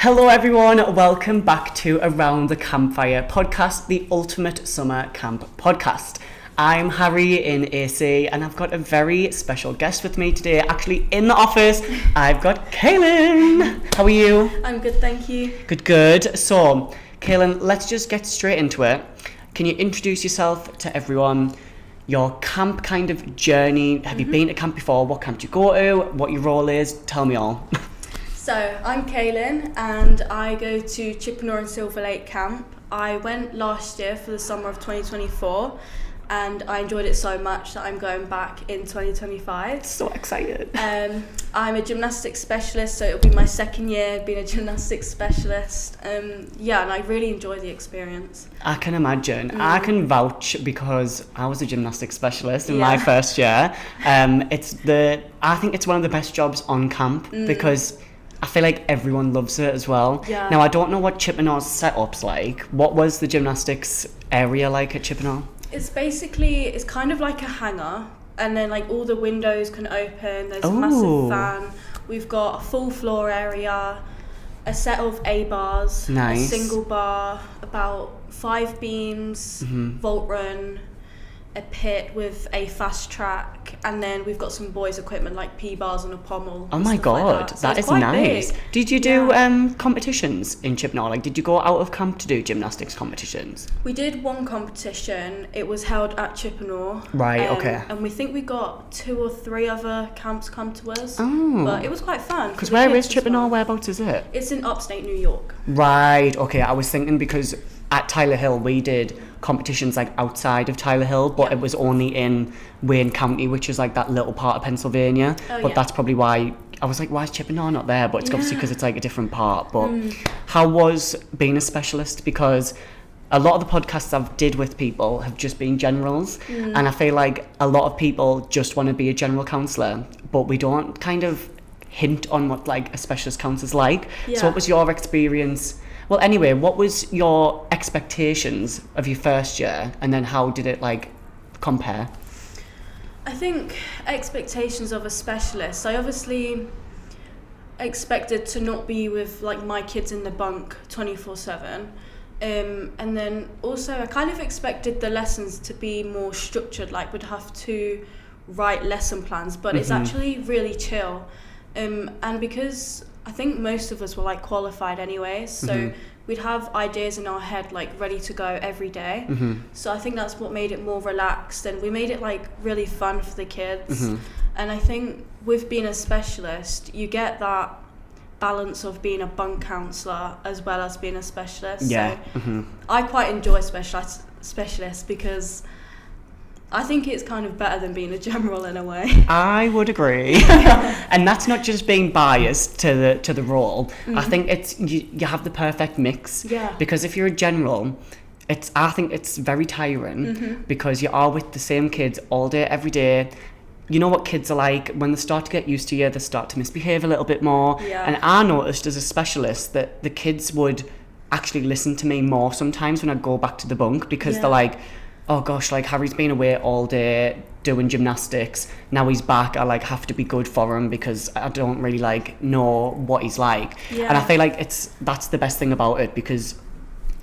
Hello everyone, welcome back to Around the Campfire podcast, the ultimate summer camp podcast. I'm Harry in AC and I've got a very special guest with me today. Actually in the office, I've got Kaelin. How are you? I'm good, thank you. Good. So, Kaelin, let's just get straight into it. Can you introduce yourself to everyone? Your camp kind of journey. Have you been to camp before? What camp do you go to? What your role is? Tell me all. So, I'm Kaelin and I go to Chippenham and Silver Lake Camp. I went last year for the summer of 2024 and I enjoyed it so much that I'm going back in 2025. So excited. I'm a gymnastics specialist, so it'll be my second year being a gymnastics specialist. And I really enjoy the experience. I can imagine. I can vouch because I was a gymnastics specialist in my first year. I think it's one of the best jobs on camp because I feel like everyone loves it as well. Yeah. Now, I don't know what Chippenham's setup's like. What was the gymnastics area like at Chippenham? It's kind of like a hangar, and then like all the windows can open. There's a massive fan. We've got a full floor area, a set of A bars, a single bar, about 5 beams, vault run, a pit with a fast track, and then we've got some boys equipment like P bars and a pommel. Oh my god, So that is nice. Big. Did you do competitions in Chippenham? Like, did you go out of camp to do gymnastics competitions? We did one competition. It was held at Chippenham. Right, okay. And we think we got 2 or 3 other camps come to us. Oh. But it was quite fun. Because where is Chippenham? Well. Whereabouts is it? It's in upstate New York. Right, okay. I was thinking because at Tyler Hill we did competitions like outside of Tyler Hill, but it was only in Wayne County, which is like that little part of Pennsylvania. That's probably why I was like, why is Chippenham not there? But it's obviously because it's like a different part. But how was being a specialist? Because a lot of the podcasts I've did with people have just been generals, and I feel like a lot of people just want to be a general counsellor, but we don't kind of hint on what like a specialist counsellor's like. So what was your experience? Well, anyway, what was your expectations of your first year, and then how did it like compare? I think expectations of a specialist, I obviously expected to not be with like my kids in the bunk 24/7, and then also I kind of expected the lessons to be more structured, like we'd have to write lesson plans, but it's actually really chill, and because I think most of us were like qualified anyway, so we'd have ideas in our head like ready to go every day. So I think that's what made it more relaxed, and we made it like really fun for the kids. And I think with being a specialist, you get that balance of being a bunk counsellor as well as being a specialist. So I quite enjoy specialists because I think it's kind of better than being a general in a way. I would agree. And that's not just being biased to the role. I think it's you have the perfect mix. Yeah. Because if you're a general, I think it's very tiring because you are with the same kids all day, every day. You know what kids are like. When they start to get used to you, they start to misbehave a little bit more. Yeah. And I noticed as a specialist that the kids would actually listen to me more sometimes when I go back to the bunk, because they're like, oh gosh, like Harry's been away all day doing gymnastics. Now he's back. I like have to be good for him because I don't really like know what he's like. Yeah. And I feel like that's the best thing about it, because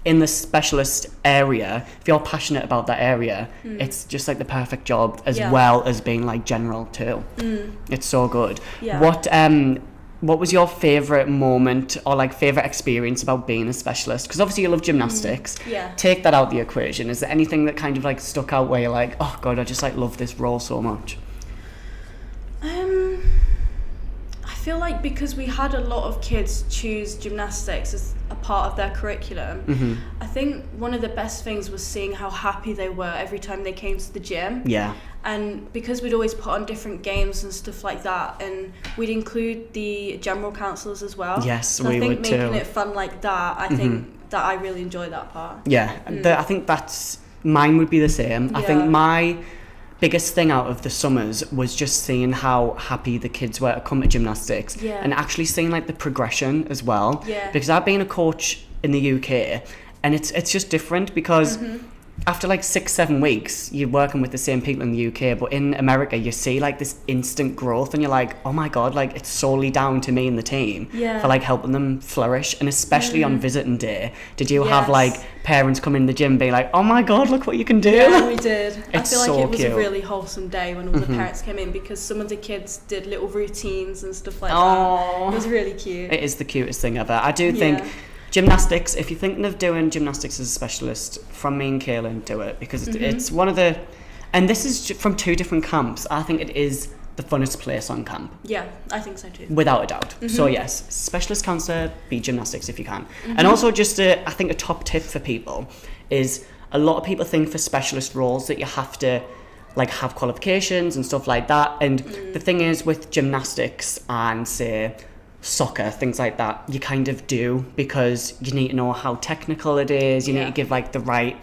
in the specialist area, if you're passionate about that area, it's just like the perfect job as well as being like general too. It's so good. Yeah. What was your favourite moment or like favourite experience about being a specialist? Because obviously you love gymnastics. Take that out the equation. Is there anything that kind of like stuck out where you're like, oh god, I just like love this role so much? I feel like because we had a lot of kids choose gymnastics as a part of their curriculum, I think one of the best things was seeing how happy they were every time they came to the gym. Yeah. And because we'd always put on different games and stuff like that, and we'd include the general counsellors as well. Yes, so we would too. I think making it fun like that, I think that I really enjoy that part. Yeah, I think mine would be the same. I think my biggest thing out of the summers was just seeing how happy the kids were to come to gymnastics, and actually seeing like the progression as well. Because I've been a coach in the UK, and it's just different because after like 6-7 weeks, you're working with the same people in the UK, but in America, you see like this instant growth, and you're like, oh my God, like it's solely down to me and the team for like helping them flourish. And especially on visiting day, did you have like parents come in the gym being like, oh my God, look what you can do? Yeah, we did. It's I feel like it was cute. a really wholesome day when all the parents came in, because some of the kids did little routines and stuff like that. It was really cute. It is the cutest thing ever. I do think gymnastics, if you're thinking of doing gymnastics as a specialist, from me and Kaelin, do it, because it's one of the, and this is from 2 different camps, I think it is the funnest place on camp. Yeah, I think so too. Without a doubt. So yes, specialist counselor, be gymnastics if you can. And also just I think a top tip for people is, a lot of people think for specialist roles that you have to like have qualifications and stuff like that. And the thing is, with gymnastics and say soccer, things like that, you kind of do, because you need to know how technical it is. You need to give like the right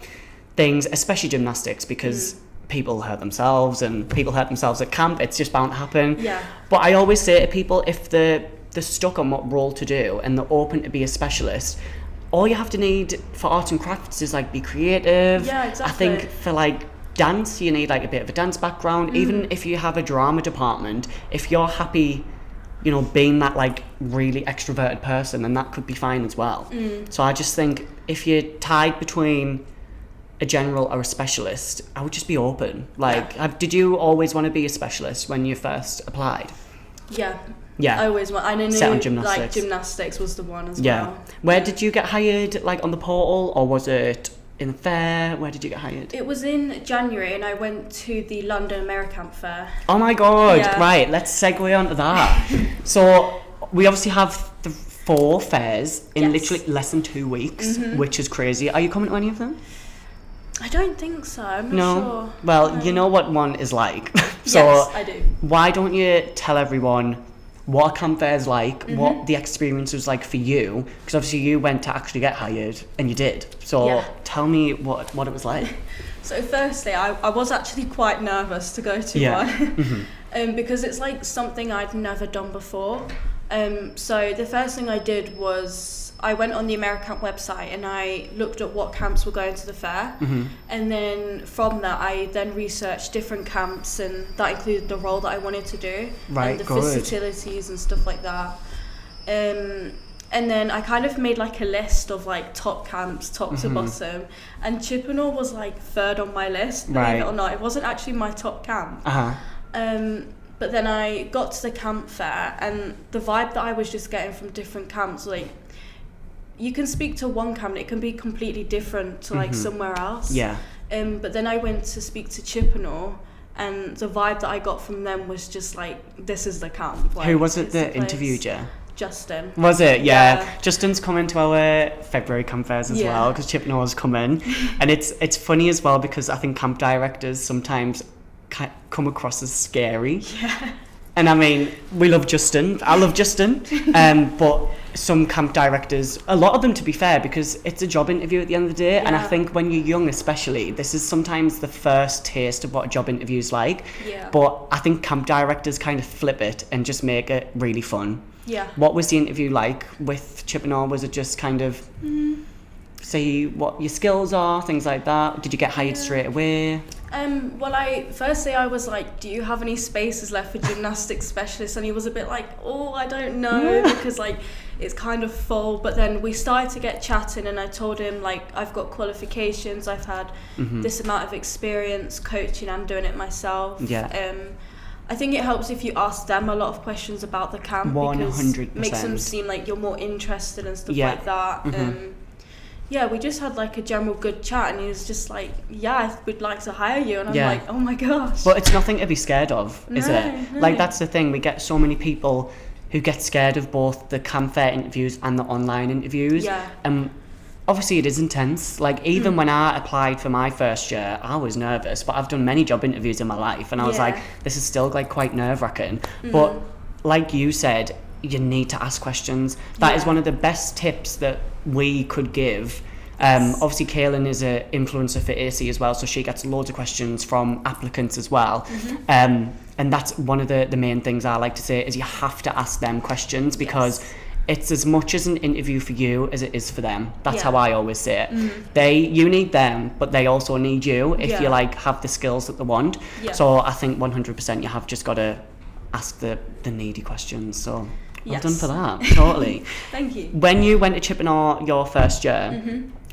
things, especially gymnastics, because people hurt themselves, and people hurt themselves at camp. It's just bound to happen. But I always say to people, if they're stuck on what role to do and they're open to be a specialist, all you have to need for arts and crafts is like be creative. Yeah, exactly. I think for like dance, you need like a bit of a dance background. Even if you have a drama department, if you're happy, you know, being that like really extroverted person, then that could be fine as well. So I just think if you're tied between a general or a specialist, I would just be open. Like, did you always want to be a specialist when you first applied? Yeah. I always want. I knew like gymnastics was the one as well. Where did you get hired? Like on the portal, or was it in the fair? Where did you get hired? It was in January, and I went to the London AmeriCamp fair. Oh my God! Right, let's segue onto that. So we obviously have the 4 fairs in literally less than 2 weeks, which is crazy. Are you coming to any of them? I don't think so. I'm not sure. Well, you know what one is like. So yes, I do. Why don't you tell everyone what a camp fair is like, what the experience was like for you, because obviously you went to actually get hired, and you did. So tell me what it was like. So firstly, I was actually quite nervous to go to one, because it's like something I'd never done before. So the first thing I did was I went on the AmeriCamp website and I looked at what camps were going to the fair, and then from that I then researched different camps, and that included the role that I wanted to do, and the facilities and stuff like that. And then I kind of made like a list of like top camps, top to bottom, and Chippenham was like 3rd on my list, believe it or not. It wasn't actually my top camp. But then I got to the camp fair, and the vibe that I was just getting from different camps, like, you can speak to one camp and it can be completely different to like somewhere else. But then I went to speak to Chippenham, and the vibe that I got from them was just like, this is the camp. Like, who was it that interviewed you? Justin. Was it? Yeah. Justin's coming to our February camp fairs as well, because Chippenham was coming. And it's funny as well, because I think camp directors sometimes come across as scary. And I mean, we love Justin. I love Justin. But some camp directors, a lot of them, to be fair, because it's a job interview at the end of the day. And I think when you're young especially, this is sometimes the first taste of what a job interview is like. But I think camp directors kind of flip it and just make it really fun. What was the interview like with Chippenham? Was it just kind of say what your skills are, things like that? Did you get hired straight away? Well, I was like, do you have any spaces left for gymnastics specialists? And he was a bit like, oh, I don't know, because like it's kind of full. But then we started to get chatting, and I told him like, I've got qualifications, I've had this amount of experience coaching and doing it myself. I think it helps if you ask them a lot of questions about the camp, 100%. Because it makes them seem like you're more interested and stuff like that. We just had like a general good chat, and he was just like, I would like to hire you. And I'm like, oh my gosh. But it's nothing to be scared of, is it? No. Like, that's the thing. We get so many people who get scared of both the camp fair interviews and the online interviews. And obviously it is intense. Like, even when I applied for my first year, I was nervous, but I've done many job interviews in my life, and I was like, this is still like quite nerve-wracking. But like you said, you need to ask questions. That is one of the best tips that we could give. Obviously Kaelin is an influencer for AC as well, so she gets loads of questions from applicants as well. And that's one of the main things I like to say, is you have to ask them questions, because it's as much as an interview for you as it is for them. That's Yeah. how I always say it. You need them, but they also need you if Yeah. you like have the skills that they want. Yeah. So I think 100% you have just got to ask the needy questions. So well Yes. done for that. Totally. Thank you. When you went to Chippenow your first year,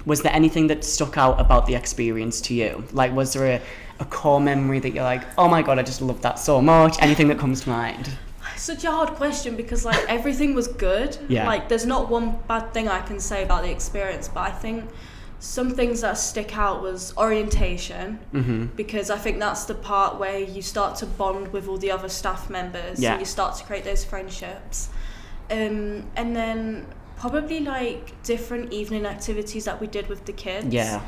was there anything that stuck out about the experience to you? Like, was there a core memory that you're like, oh my God, I just love that so much? Anything that comes to mind? Such a hard question because like everything was good. Yeah. Like there's not one bad thing I can say about the experience, but I think some things that stick out was orientation, because I think that's the part where you start to bond with all the other staff members Yeah. and you start to create those friendships. And then probably like different evening activities that we did with the kids. Yeah.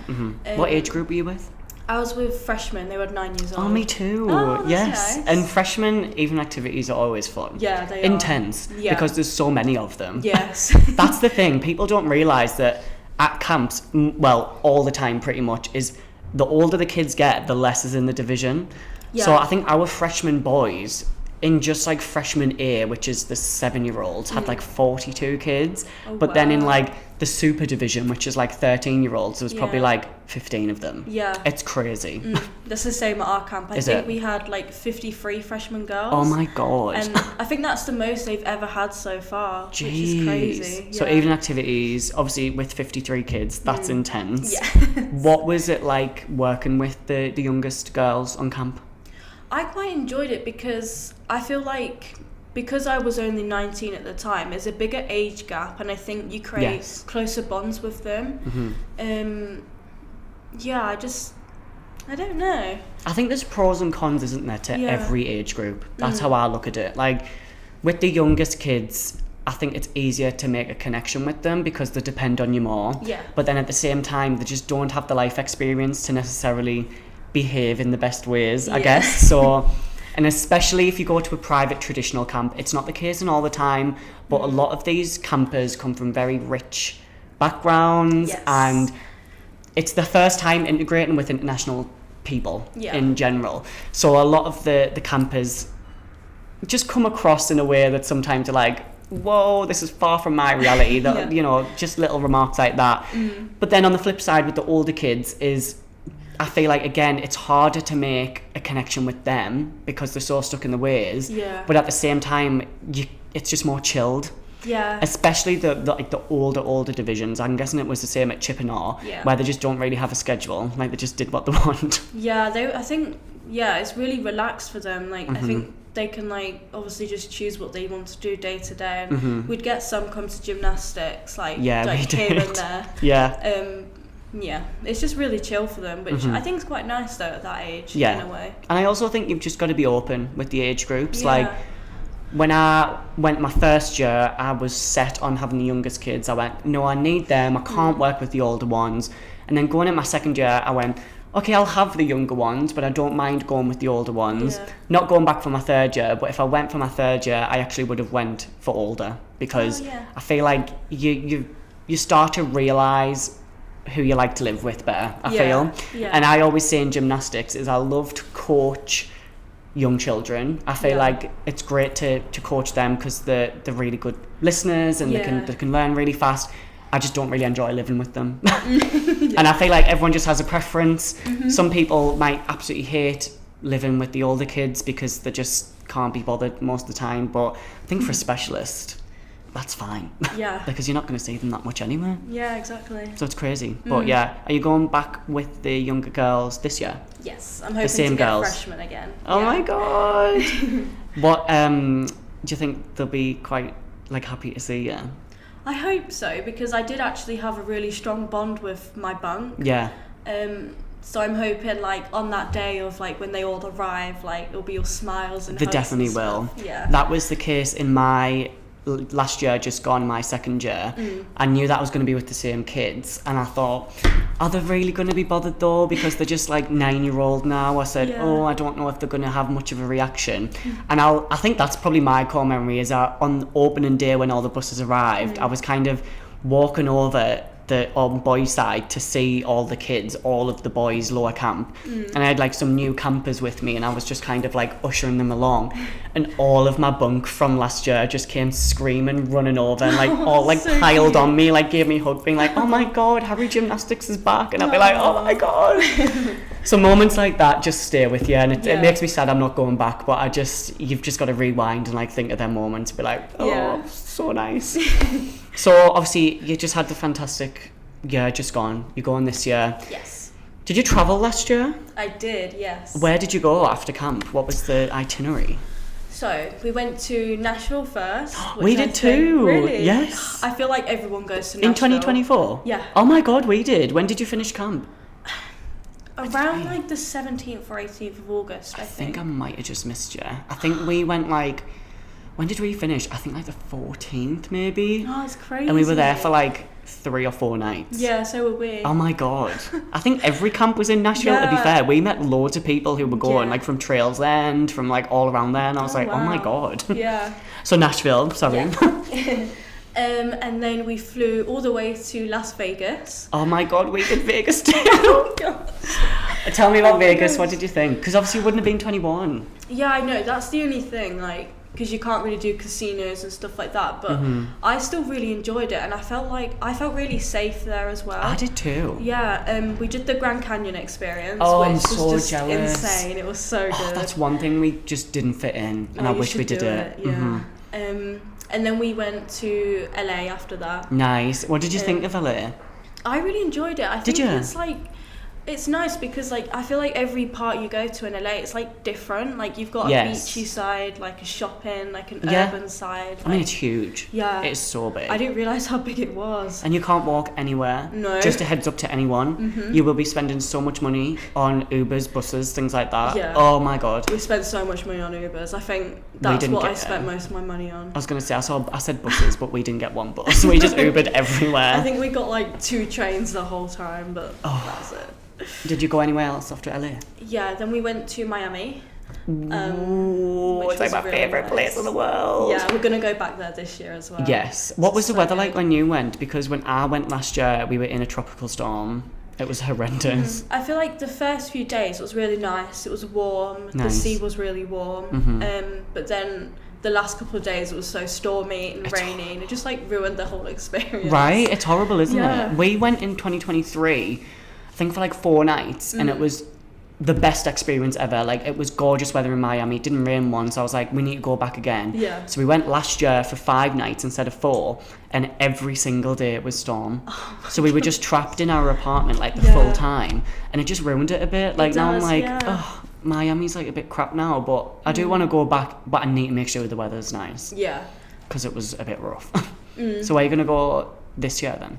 What age group were you with? I was with freshmen, they were 9 years old. Oh, me too. Oh, that's yes. nice. And freshman even activities are always fun. Yeah, they are. Intense. Yeah. Because there's so many of them. Yes. That's the thing. People don't realise that at camps, well, all the time pretty much, is the older the kids get, the less is in the division. Yeah. So I think our freshman boys, in just like freshman A, which is the 7-year-olds, had like 42 kids. Oh, but then in wow. like the super division, which is like 13-year-olds, there was probably Yeah. like 15 of them. Yeah. It's crazy. That's the same at our camp. I Is think it? we had like 53 freshman girls. Oh my God. And I think that's the most they've ever had so far, which is crazy. So Yeah. even activities, obviously with 53 kids, that's intense. Yeah. What was it like working with the youngest girls on camp? I quite enjoyed it because I feel like because I was only 19 at the time, there's a bigger age gap, and I think you create Yes. closer bonds with them. Yeah, I don't know. I think there's pros and cons, isn't there, to Yeah. every age group. That's how I look at it. Like, with the youngest kids, I think it's easier to make a connection with them because they depend on you more. Yeah. But then at the same time, they just don't have the life experience to necessarily behave in the best ways, I Yeah. guess. So, and especially if you go to a private traditional camp, it's not the case in all the time, but a lot of these campers come from very rich backgrounds, Yes. and it's the first time integrating with international people Yeah. in general. So a lot of the campers just come across in a way that sometimes are like, whoa, this is far from my reality. That Yeah. you know, just little remarks like that. But then on the flip side with the older kids is, I feel like again it's harder to make a connection with them because they're so stuck in the ways. Yeah. But at the same time, it's just more chilled. Yeah. Especially the like the older divisions. I'm guessing it was the same at Chippenow, Yeah. where they just don't really have a schedule. Like they just did what they want. Yeah, I think, it's really relaxed for them. Like, I think they can, like, obviously just choose what they want to do day to day. And we'd get some come to gymnastics, like, Yeah, we here did. and there. Yeah. Yeah, it's just really chill for them, which I think is quite nice, though, at that age, Yeah. in a way. And I also think you've just got to be open with the age groups. Yeah. Like, when I went my first year, I was set on having the youngest kids. I went, no, I need them. I can't work with the older ones. And then going in my second year, I went, okay, I'll have the younger ones, but I don't mind going with the older ones. Yeah. Not going back for my third year, but if I went for my third year, I actually would have went for older because Oh, yeah. I feel like you start to realise who you like to live with better, I Yeah, feel. yeah. And I always say in gymnastics is I love to coach young children. I feel Yeah. like it's great to coach them because they're really good listeners and Yeah. they can learn really fast. I just don't really enjoy living with them. And I feel like everyone just has a preference. Some people might absolutely hate living with the older kids because they just can't be bothered most of the time, but I think for a specialist, that's fine. Yeah. Because you're not going to see them that much anyway. Yeah, exactly. So it's crazy. But yeah, are you going back with the younger girls this year? Yes, I'm hoping same to get girls. freshmen again. Oh Yeah. my God. What, do you think they'll be quite, like, happy to see you? I hope so, because I did actually have a really strong bond with my bunk. Yeah. So I'm hoping, like, on that day of, like, when they all arrive, like, it'll be all smiles and They hugs and definitely will. stuff. Yeah. That was the case in my last year, just gone, my second year. I knew that was going to be with the same kids, and I thought, are they really going to be bothered though? Because they're just like 9-year-old now. I said, Yeah. oh, I don't know if they're going to have much of a reaction. And I think that's probably my core memory is that on opening day when all the buses arrived, I was kind of walking over the boys side to see all the kids, all of the boys lower camp, and I had like some new campers with me, and I was just kind of like ushering them along, and all of my bunk from last year just came screaming, running over, and like all like so piled cute. on me, like gave me a hug, being like, oh my god, Harry Gymnastics is back, and I'd be like, oh my god. So moments like that just stay with you, and it makes me sad I'm not going back, but you've just got to rewind and like think of them moments, be like, oh, so nice. So obviously you just had the fantastic year just gone. You're going this year. Yes. Did you travel last year? I did, yes. Where did you go after camp? What was the itinerary? So we went to Nashville first. We did too. Really? Yes. I feel like everyone goes to Nashville. In 2024? Yeah. Oh my god, we did. When did you finish camp? Around like the 17th or 18th of August, I think. I might have just missed you. I think we went like, when did we finish? I think like the 14th maybe. Oh, it's crazy. And we were there for like 3 or 4 nights. Yeah, so were we. Oh my god. I think every camp was in Nashville, to be fair. We met loads of people who were going, like from Trails End, from like all around there, and I was like, wow. oh my god. Yeah. So Nashville, sorry. Yeah. And then we flew all the way to Las Vegas. Oh my god, we did Vegas too. Oh god. Tell me about Vegas, what did you think? Because obviously you wouldn't have been 21. Yeah, I know, that's the only thing, like, because you can't really do casinos and stuff like that, but I still really enjoyed it, and I felt really safe there as well. I did too. Yeah, we did the Grand Canyon experience, Oh, which I'm so was just jealous. insane. It was so good. Oh, that's one thing we just didn't fit in, and I You wish we should did do it. Yeah. And then we went to LA after that. Nice. What did you think of LA? I really enjoyed it. I think Did you? it's like, it's nice because like I feel like every part you go to in LA, it's like different. Like you've got a beachy side, like a shopping, like an urban side. I mean, it's huge. Yeah. It's so big. I didn't realise how big it was. And you can't walk anywhere. No. Just a heads up to anyone. You will be spending so much money on Ubers, buses, things like that. Yeah. Oh my god. We spent so much money on Ubers. I think that's what I spent most of my money on. I was going to say, I said buses, but we didn't get one bus. We just Ubered everywhere. I think we got like 2 trains the whole time, but that's it. Did you go anywhere else after LA? Yeah, then we went to Miami. Ooh, it's like my really favourite place in the world. Yeah, we're going to go back there this year as well. Yes. What was the weather like when you went? Because when I went last year, we were in a tropical storm. It was horrendous. I feel like the first few days it was really nice. It was warm. Nice. The sea was really warm. But then the last couple of days it was so stormy and rainy, and it just like ruined the whole experience. Right? It's horrible, isn't Yeah. it? We went in 2023, I think for like 4 nights, and it was the best experience ever. Like, it was gorgeous weather in Miami. It didn't rain once. I was like, we need to go back again. Yeah. So we went last year for 5 nights instead of 4, and every single day it was storm. So we were just trapped in our apartment like the full time, and it just ruined it a bit. Like, now I'm like, oh, Miami's like a bit crap now, but I do want to go back, but I need to make sure the weather's nice. Yeah. Because it was a bit rough. So are you going to go this year then?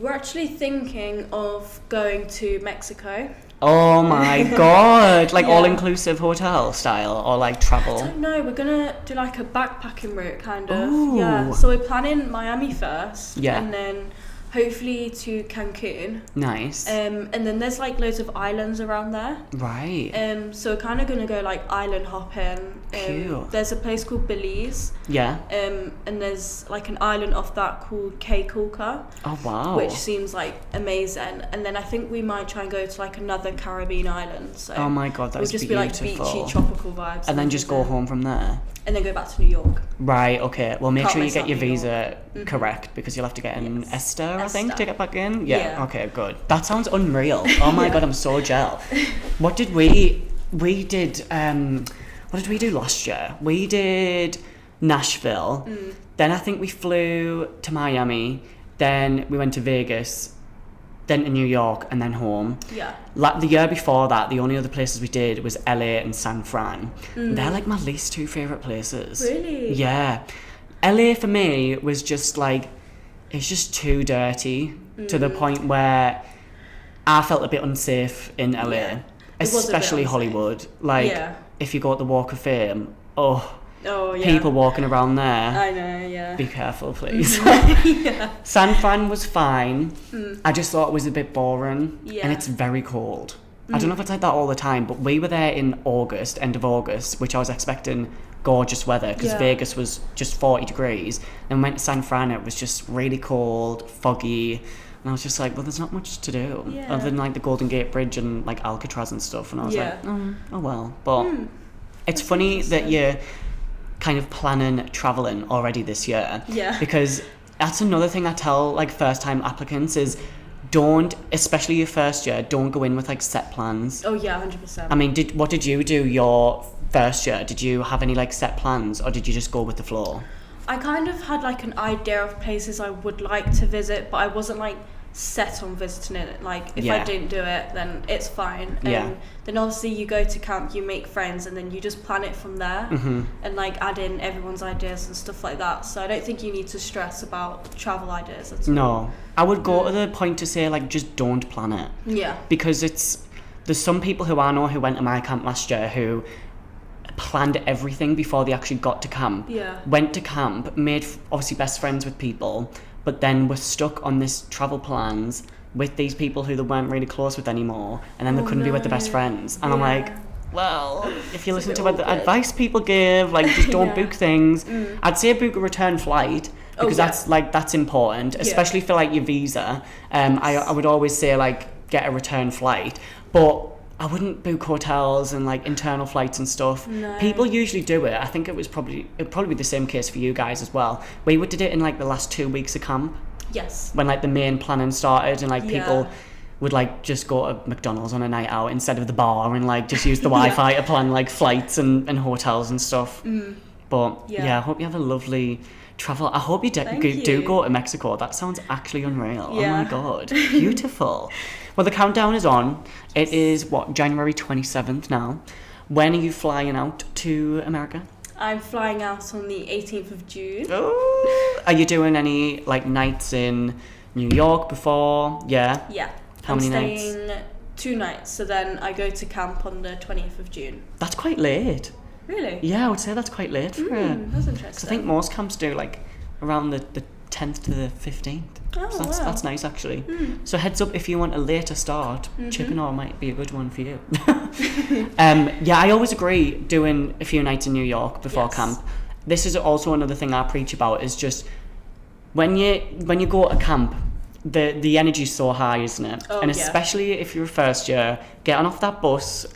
We're actually thinking of going to Mexico. Oh my god! Like Yeah. all-inclusive hotel style, or like I travel? don't know, we're gonna do like a backpacking route kind of. Ooh. Yeah. So we're planning Miami first. Yeah. And then hopefully to Cancun. Nice. And then there's like loads of islands around there. Right. So we're kind of gonna go like island hopping. Cute. There's a place called Belize. Yeah. And there's like an island off that called Caye-Caulca. Oh wow. Which seems like amazing. And then I think we might try and go to like another Caribbean island. So Oh my god, that's it'll just beautiful. be like beachy, tropical vibes. And then just go home from there. And then go back to New York. Right, okay. Well, make Can't sure you mess get up your New visa correct, because you'll have to get an Yes. Esther, I think, Esther. to get back in. Yeah, Yeah. okay, good. That sounds unreal. Oh my god, I'm so gel. What did we did, what did we do last year? We did Nashville, then I think we flew to Miami, then we went to Vegas, then to New York, and then home. Yeah. The year before that, the only other places we did was LA and San Fran. They're like my least 2 favourite places. Really? Yeah. LA for me was just like, it's just too dirty to the point where I felt a bit unsafe in LA. Yeah. It was a bit Especially unsafe. Hollywood. Like, Yeah. if you go to the Walk of Fame, Oh, yeah. people walking around there. I know, yeah. Be careful, please. Yeah. San Fran was fine. I just thought it was a bit boring. Yeah. And it's very cold. I don't know if it's like that all the time, but we were there in August, end of August, which I was expecting gorgeous weather, because Yeah. Vegas was just 40 degrees. Then we went to San Fran, it was just really cold, foggy, And I was just like, well, there's not much to do Yeah. other than like the Golden Gate Bridge and like Alcatraz and stuff. And I was Yeah. like, oh well. But it's That's funny that interesting. you're kind of planning traveling already this year. Yeah. Because that's another thing I tell like first time applicants is don't, especially your first year, don't go in with like set plans. Oh yeah, 100%. I mean, what did you do your first year? Did you have any like set plans or did you just go with the flow? I kind of had like an idea of places I would like to visit, but I wasn't like set on visiting it. Like if Yeah. I didn't do it, then it's fine. Yeah. And then obviously you go to camp, you make friends, and then you just plan it from there, and like add in everyone's ideas and stuff like that. So I don't think you need to stress about travel ideas at all. No. I would go to the point to say like just don't plan it. Yeah. Because there's some people who I know who went to my camp last year who planned everything before they actually got to camp. Yeah. Went to camp, made obviously best friends with people, but then were stuck on this travel plans with these people who they weren't really close with anymore, and then they Oh, couldn't be with the best no. friends. And I'm Yeah. like, well, if you It's a listen bit to what the awkward. advice people give, like just don't Yeah. book things. I'd say book a return flight Oh, because yeah. that's important, especially for like your visa. I would always say like get a return flight, but I wouldn't book hotels and like internal flights and stuff. No. People usually do it. I think it'd probably be the same case for you guys as well. We did it in like the last 2 weeks of camp Yes. when like the main planning started and like Yeah. people would like just go to McDonald's on a night out instead of the bar and like just use the Wi-Fi to plan like flights and hotels and stuff. But yeah, I hope you have a lovely travel. I hope you, Thank do you. go to Mexico. That sounds actually unreal. Oh Yeah. my god, beautiful. Well, the countdown is on. It is January 27th now. When are you flying out to America? I'm flying out on the 18th of June. Oh, are you doing any like nights in New York before? Yeah. Yeah. How I'm many nights? staying 2 nights, so then I go to camp on the 20th of June. That's quite late. Really? Yeah, I would say that's quite late for it. That's 'Cause interesting. I think most camps do like around the 10th to the 15th. Oh, So that's, wow. that's nice actually. So heads up if you want a later start, Chippenoor might be a good one for you. Yeah, I always agree doing a few nights in New York before Yes. camp. This is also another thing I preach about is just when you go to camp, the energy's so high, isn't it? Oh, And yeah. especially if you're a first year, getting off that bus,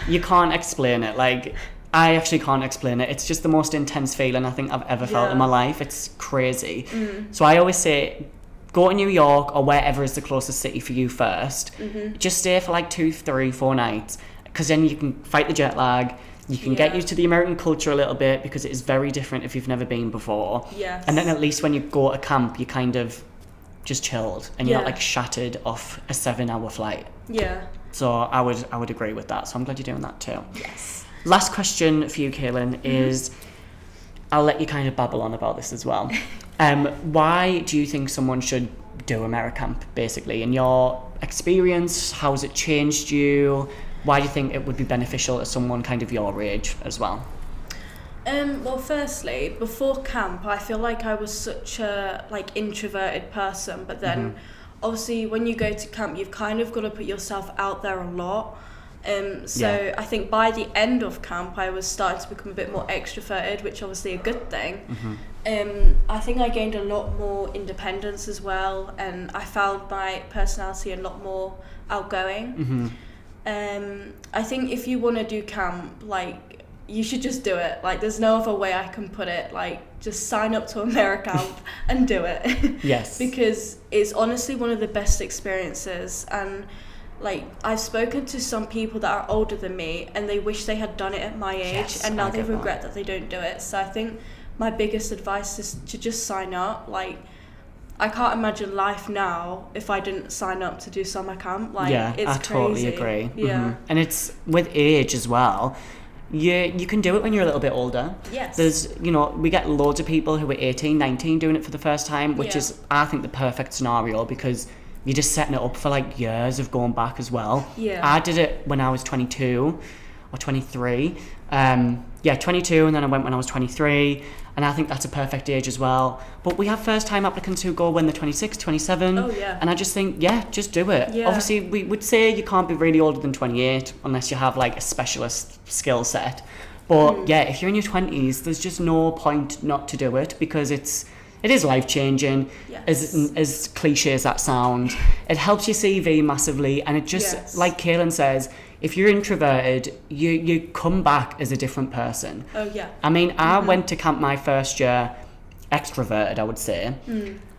you can't explain it. Like, I actually can't explain it. It's just the most intense feeling I think I've ever felt in Yeah. my life. It's crazy. So I always say, go to New York or wherever is the closest city for you first. Just stay for like 2, 3, 4 nights, because then you can fight the jet lag. You can get Yeah. used to the American culture a little bit because it is very different if you've never been before. Yes. And then at least when you go to camp, you kind of just chilled and you're not Yeah. like shattered off a 7-hour flight. Yeah. So I would agree with that. So I'm glad you're doing that too. Yes. Last question for you, Kaelin, is I'll let you kind of babble on about this as well. Why do you think someone should do AmeriCamp, basically? In your experience, how has it changed you? Why do you think it would be beneficial to someone kind of your age as well? Well, firstly, before camp, I feel like I was such a like introverted person, but then obviously when you go to camp, you've kind of got to put yourself out there a lot. So Yeah. I think by the end of camp, I was starting to become a bit more extroverted, which obviously a good thing. I think I gained a lot more independence as well, and I found my personality a lot more outgoing. I think if you want to do camp, like, you should just do it. Like, there's no other way I can put it. Like, just sign up to AmeriCamp and do it. Yes. Because it's honestly one of the best experiences. And, like, I've spoken to some people that are older than me, and they wish they had done it at my age, Yes, and now I they get that. regret that they don't do it. So I think my biggest advice is to just sign up. Like, I can't imagine life now if I didn't sign up to do summer camp. Like, yeah, it's I totally crazy. agree. Yeah. And it's with age as well. You can do it when you're a little bit older. Yes. There's, we get loads of people who are 18, 19 doing it for the first time, which Yeah. is, I think, the perfect scenario because you're just setting it up for like years of going back as well. Yeah. I did it when I was 22 or 23. 22, and then I went when I was 23, and I think that's a perfect age as well. But we have first time applicants who go when they're 26, 27. Oh, yeah. And I just think, just do it. Yeah. Obviously, we would say you can't be really older than 28 unless you have like a specialist skill set. But if you're in your 20s, there's just no point not to do it because it's it is life-changing. Yes. As cliche as that sounds, it helps your CV massively, and it just, Yes. like Kaelin says, if you're introverted, you come back as a different person. Oh, yeah. I mean, I went to camp my first year extroverted, I would say.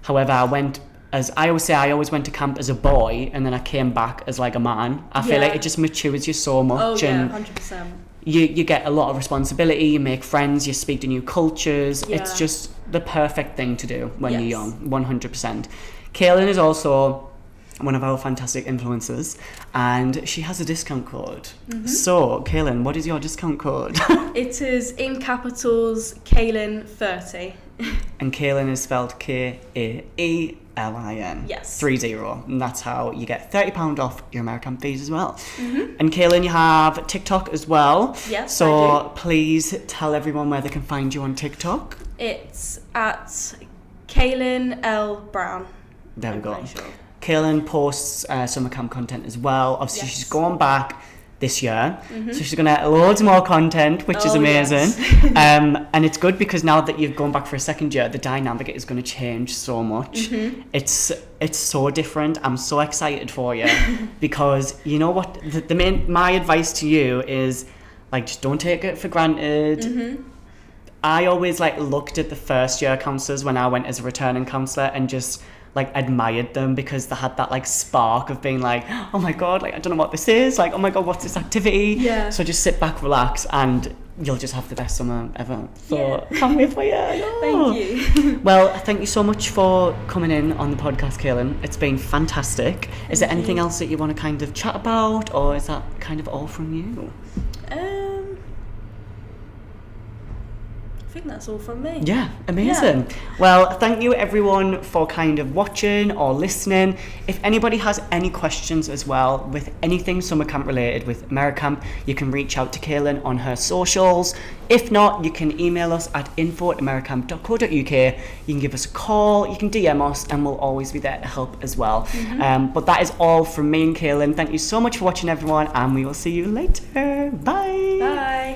However, I always went to camp as a boy, and then I came back as like a man. I feel like it just matures you so much. Oh, yeah, and 100%. you get a lot of responsibility, you make friends, you speak to new cultures. Yeah. It's just the perfect thing to do when you're Yes. young, 100%. Kaelin is also one of our fantastic influencers, and she has a discount code. So, Kaelin, what is your discount code? It is in capitals, Kaelin 30. And Kaelin is spelled Kaelin. Yes. 30. And that's how you get £30 off your AmeriCamp fees as well. And Kaelin, you have TikTok as well. Yes, So I do. please tell everyone where they can find you on TikTok. It's at Kaelin L. Brown. There we I'm go. pretty sure. Kaelin posts summer camp content as well. Obviously, Yes. she's going back this year, so she's going to get loads more content, which is Oh, amazing. yes. And it's good because now that you've gone back for a second year, the dynamic is going to change so much. It's so different. I'm so excited for you because you know what? My advice to you is like, just don't take it for granted. I always like looked at the first year counsellors when I went as a returning counsellor and just like admired them because they had that like spark of being like, oh my god, like I don't know what this is, like oh my god, what's this activity? Yeah. So just sit back, relax, and you'll just have the best summer ever. So Yeah. can't wait for you. No. Thank you. Well, thank you so much for coming in on the podcast, Kaelin. It's been fantastic. Is there Thank anything you. else that you want to kind of chat about, or is that kind of all from you? I think that's all from me. Yeah, amazing. Well, thank you everyone for kind of watching or listening. If anybody has any questions as well with anything summer camp related with AmeriCamp, you can reach out to Kaelin on her socials. If not, you can email us at info@americamp.co.uk. You can give us a call, you can DM us, and we'll always be there to help as well. But that is all from me and Kaelin. Thank you so much for watching, everyone, and we will see you later. Bye. Bye.